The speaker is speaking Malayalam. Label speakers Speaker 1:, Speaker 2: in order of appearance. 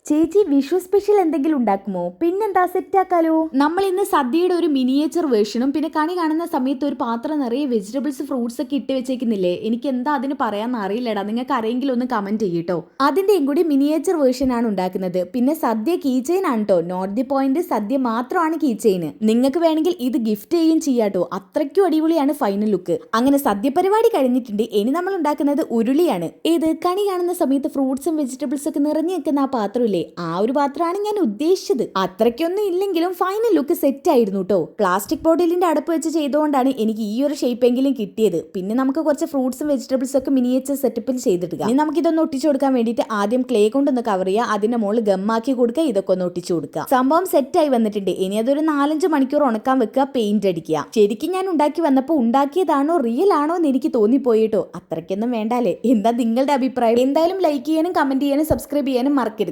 Speaker 1: ചേച്ചി വിഷു സ്പെഷ്യൽ എന്തെങ്കിലും ഉണ്ടാക്കുമോ? പിന്നെന്താ, സെറ്റ് ആക്കാലോ. നമ്മൾ ഇന്ന് സദ്യയുടെ ഒരു മിനിയേച്ചർ വേർഷനും പിന്നെ കണി കാണുന്ന സമയത്ത് ഒരു പാത്രം നിറയെ വെജിറ്റബിൾസ് ഫ്രൂട്ട്സ് ഒക്കെ ഇട്ട് വെച്ചേക്കുന്നില്ലേ. എനിക്ക് എന്താ അതിന് പറയാന്ന് അറിയില്ലടാ. നിങ്ങൾക്ക് ആരെങ്കിലും ഒന്ന് കമന്റ് ചെയ്യട്ടോ. അതിന്റെയും കൂടി മിനിയേച്ചർ വേർഷൻ ആണ് ഉണ്ടാക്കുന്നത്. പിന്നെ സദ്യ കീ ചെയിൻ ആണ് കേട്ടോ. നോട്ട് ദി പോയിന്റ്, സദ്യ മാത്രമാണ് കീ ചെയിൻ. നിങ്ങൾക്ക് വേണമെങ്കിൽ ഇത് ഗിഫ്റ്റ് ചെയ്യും ചെയ്യാട്ടോ. അത്രയ്ക്കും അടിപൊളിയാണ് ഫൈനൽ ലുക്ക്. അങ്ങനെ സദ്യ പരിപാടി കഴിഞ്ഞിട്ടുണ്ട്. ഇനി നമ്മൾ ഉണ്ടാക്കുന്നത് ഉരുളിയാണ്. ഏത് കണി കാണുന്ന സമയത്ത് ഫ്രൂട്ട്സും വെജിറ്റബിൾസ് ഒക്കെ നിറഞ്ഞു നിൽക്കുന്ന ആ പാത്രം, ആ ഒരു പാത്രമാണ് ഞാൻ ഉദ്ദേശിച്ചത്. അത്രയ്ക്കൊന്നും ഇല്ലെങ്കിലും ഫൈനൽ ലുക്ക് സെറ്റ് ആയിരുന്നു കേട്ടോ. പ്ലാസ്റ്റിക് ബോട്ടിലിന്റെ അടപ്പ് വെച്ച് ചെയ്തുകൊണ്ടാണ് എനിക്ക് ഈ ഒരു ഷേപ്പ് എങ്കിലും കിട്ടിയത്. പിന്നെ നമുക്ക് കുറച്ച് ഫ്രൂട്ട്സും വെജിറ്റബിൾസും ഒക്കെ മിനിയേച്ചർ സെറ്റപ്പിൽ ചെയ്തിടുക. ഇനി നമുക്ക് ഇതൊന്ന് ഒട്ടിച്ചു കൊടുക്കാൻ വേണ്ടിയിട്ട് ആദ്യം ക്ലേ കൊണ്ടൊന്ന് കവർ ചെയ്യുക. അതിന്റെ മുകളിൽ ഗമ്മാക്കി കൊടുക്കുക. ഇതൊക്കെ ഒന്ന് ഒട്ടിച്ചു കൊടുക്കുക. സംഭവം സെറ്റ് ആയി വന്നിട്ടുണ്ട്. ഇനി അതൊരു 4-5 മണിക്കൂർ ഉണക്കാൻ വെക്കുക. പെയിന്റ് അടിക്കുക. ശരിക്കും ഞാൻ ഉണ്ടാക്കി വന്നപ്പോൾ ഉണ്ടാക്കിയതാണോ റിയൽ ആണോ എന്ന് എനിക്ക് തോന്നിപ്പോയിട്ടോ. അത്രയ്ക്കൊന്നും വേണ്ടാലേ. എന്താ നിങ്ങളുടെ അഭിപ്രായം? എന്തായാലും ലൈക്ക് ചെയ്യാനും കമന്റ് ചെയ്യാനും സബ്സ്ക്രൈബ് ചെയ്യാനും മറക്കരുത്.